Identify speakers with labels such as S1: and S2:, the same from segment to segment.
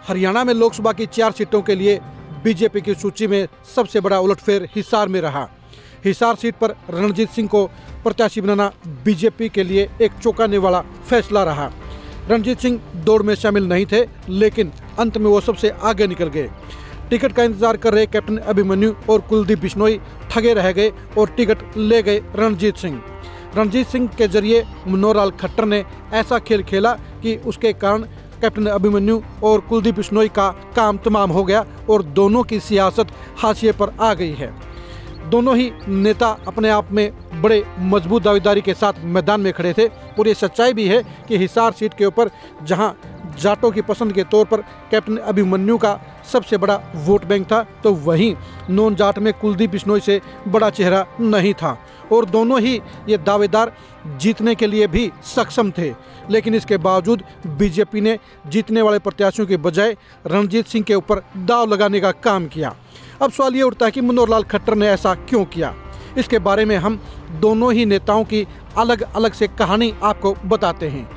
S1: हरियाणा में लोकसभा की 4 सीटों के लिए बीजेपी की सूची में सबसे बड़ा उलटफेर हिसार में रहा। हिसार सीट पर रणजीत सिंह को प्रत्याशी बनाना बीजेपी के लिए एक चौंकाने वाला फैसला रहा। रणजीत सिंह दौड़ में शामिल नहीं थे, लेकिन अंत में वो सबसे आगे निकल गए। टिकट का इंतजार कर रहे कैप्टन अभिमन्यु और कुलदीप बिश्नोई ठगे रह गए और टिकट ले गए रणजीत सिंह। रणजीत सिंह के जरिए मनोहर लाल खट्टर ने ऐसा खेल खेला कि उसके कारण कैप्टन अभिमन्यु और कुलदीप बिश्नोई का काम तमाम हो गया और दोनों की सियासत हाशिए पर आ गई है। दोनों ही नेता अपने आप में बड़े मजबूत दावेदारी के साथ मैदान में खड़े थे और ये सच्चाई भी है कि हिसार सीट के ऊपर जहां जाटों की पसंद के तौर पर कैप्टन अभिमन्यु का सबसे बड़ा वोट बैंक था, तो वहीं नॉन जाट में कुलदीप बिश्नोई से बड़ा चेहरा नहीं था और दोनों ही ये दावेदार जीतने के लिए भी सक्षम थे। लेकिन इसके बावजूद बीजेपी ने जीतने वाले प्रत्याशियों के बजाय रणजीत सिंह के ऊपर दाव लगाने का काम किया। अब सवाल ये उठता है कि मनोहर लाल खट्टर ने ऐसा क्यों किया। इसके बारे में हम दोनों ही नेताओं की अलग अलग से कहानी आपको बताते हैं।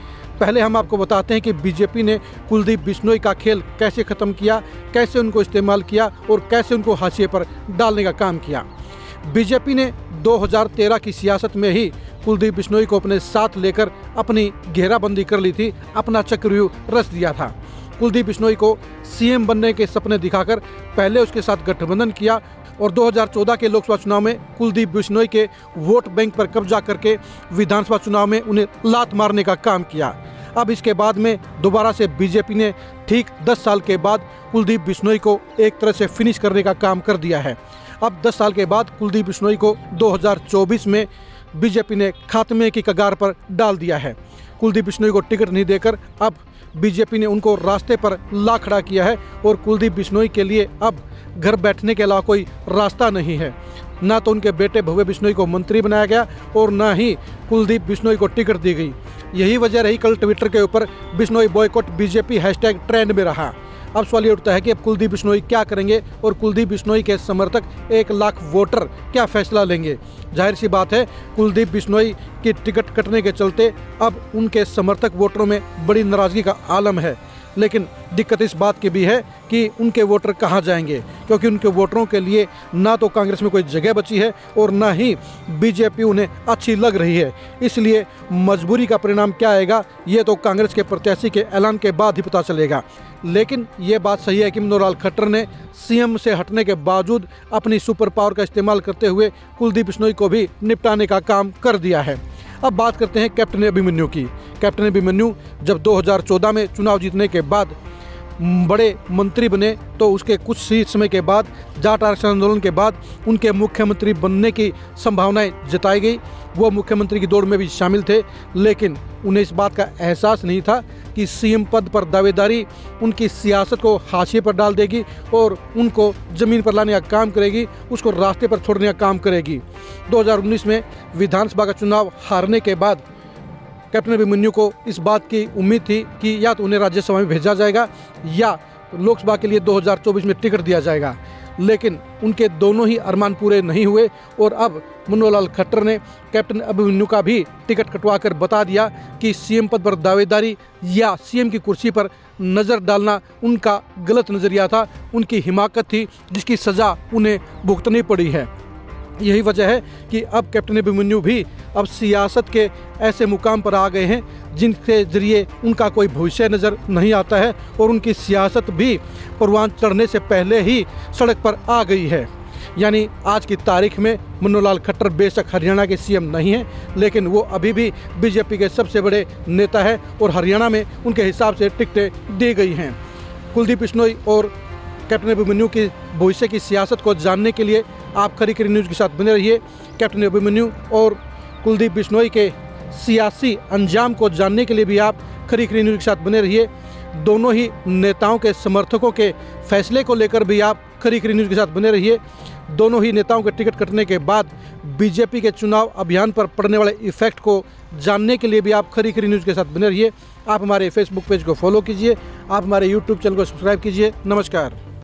S1: पहले हम आपको बताते हैं कि बीजेपी ने कुलदीप बिश्नोई का खेल कैसे ख़त्म किया, कैसे उनको इस्तेमाल किया और कैसे उनको हाशिए पर डालने का काम किया। बीजेपी ने 2013 की सियासत में ही कुलदीप बिश्नोई को अपने साथ लेकर अपनी घेराबंदी कर ली थी, अपना चक्रव्यूह रच दिया था। कुलदीप बिश्नोई को सीएम बनने के सपने दिखाकर पहले उसके साथ गठबंधन किया और 2014 के लोकसभा चुनाव में कुलदीप बिश्नोई के वोट बैंक पर कब्जा करके विधानसभा चुनाव में उन्हें लात मारने का काम किया। अब इसके बाद में दोबारा से बीजेपी ने ठीक 10 साल के बाद कुलदीप बिश्नोई को एक तरह से फिनिश करने का काम कर दिया है। अब 10 साल के बाद कुलदीप बिश्नोई को 2024 में बीजेपी ने खात्मे की कगार पर डाल दिया है। कुलदीप बिश्नोई को टिकट नहीं देकर अब बीजेपी ने उनको रास्ते पर ला खड़ा किया है और कुलदीप बिश्नोई के लिए अब घर बैठने के अलावा कोई रास्ता नहीं है। ना तो उनके बेटे भव्य बिश्नोई को मंत्री बनाया गया और ना ही कुलदीप बिश्नोई को टिकट दी गई। यही वजह रही कल ट्विटर के ऊपर Bishnoi boycott BJP hashtag trend में रहा। अब सवाल ये उठता है कि अब कुलदीप बिश्नोई क्या करेंगे और कुलदीप बिश्नोई के समर्थक 1 लाख वोटर क्या फैसला लेंगे। जाहिर सी बात है, कुलदीप बिश्नोई की टिकट कटने के चलते अब उनके समर्थक वोटरों में बड़ी नाराजगी का आलम है। लेकिन दिक्कत इस बात की भी है कि उनके वोटर कहाँ जाएंगे, क्योंकि उनके वोटरों के लिए ना तो कांग्रेस में कोई जगह बची है और ना ही बीजेपी उन्हें अच्छी लग रही है। इसलिए मजबूरी का परिणाम क्या आएगा ये तो कांग्रेस के प्रत्याशी के ऐलान के बाद ही पता चलेगा। लेकिन ये बात सही है कि मनोहर लाल खट्टर ने सीएम से हटने के बावजूद अपनी सुपर पावर का इस्तेमाल करते हुए कुलदीप बिश्नोई को भी निपटाने का काम कर दिया है। अब बात करते हैं कैप्टन अभिमन्यु की। कैप्टन अभिमन्यु जब 2014 में चुनाव जीतने के बाद बड़े मंत्री बने तो उसके कुछ ही समय के बाद जाट आरक्षण आंदोलन के बाद उनके मुख्यमंत्री बनने की संभावनाएं जताई गई। वो मुख्यमंत्री की दौड़ में भी शामिल थे, लेकिन उन्हें इस बात का एहसास नहीं था कि सीएम पद पर दावेदारी उनकी सियासत को हाशिए पर डाल देगी और उनको ज़मीन पर लाने का काम करेगी, उसको रास्ते पर छोड़ने का काम करेगी। 2019 में विधानसभा का चुनाव हारने के बाद कैप्टन अभिमन्यु को इस बात की उम्मीद थी कि या तो उन्हें राज्यसभा में भेजा जाएगा या लोकसभा के लिए 2024 में टिकट दिया जाएगा। लेकिन उनके दोनों ही अरमान पूरे नहीं हुए और अब मनोहर लाल खट्टर ने कैप्टन अभिमन्यु का भी टिकट कटवा कर बता दिया कि सीएम पद पर दावेदारी या सीएम की कुर्सी पर नज़र डालना उनका गलत नज़रिया था, उनकी हिमाकत थी जिसकी सज़ा उन्हें भुगतनी पड़ी है। यही वजह है कि अब कैप्टन अभिमन्यु भी अब सियासत के ऐसे मुकाम पर आ गए हैं जिनके जरिए उनका कोई भविष्य नज़र नहीं आता है और उनकी सियासत भी परवान चढ़ने से पहले ही सड़क पर आ गई है। यानी आज की तारीख में मनोहर लाल खट्टर बेशक हरियाणा के सीएम नहीं हैं, लेकिन वो अभी भी बीजेपी के सबसे बड़े नेता है और हरियाणा में उनके हिसाब से टिकटें दी गई हैं। कुलदीप बिश्नोई और कैप्टन अभिमन्यु की भविष्य की सियासत को जानने के लिए आप खरी न्यूज़ के साथ बने रहिए। कैप्टन अभिमन्यु और कुलदीप बिश्नोई के सियासी अंजाम को जानने के लिए भी आप खरी न्यूज़ के साथ बने रहिए। दोनों ही नेताओं के समर्थकों के फैसले को लेकर भी आप खरी न्यूज़ के साथ बने रहिए। दोनों ही नेताओं के टिकट कटने के बाद बीजेपी के चुनाव अभियान पर पड़ने वाले इफेक्ट को जानने के लिए भी आप खरी न्यूज़ के साथ बने रहिए। आप हमारे फेसबुक पेज को फॉलो कीजिए, आप हमारे यूट्यूब चैनल को सब्सक्राइब कीजिए। नमस्कार।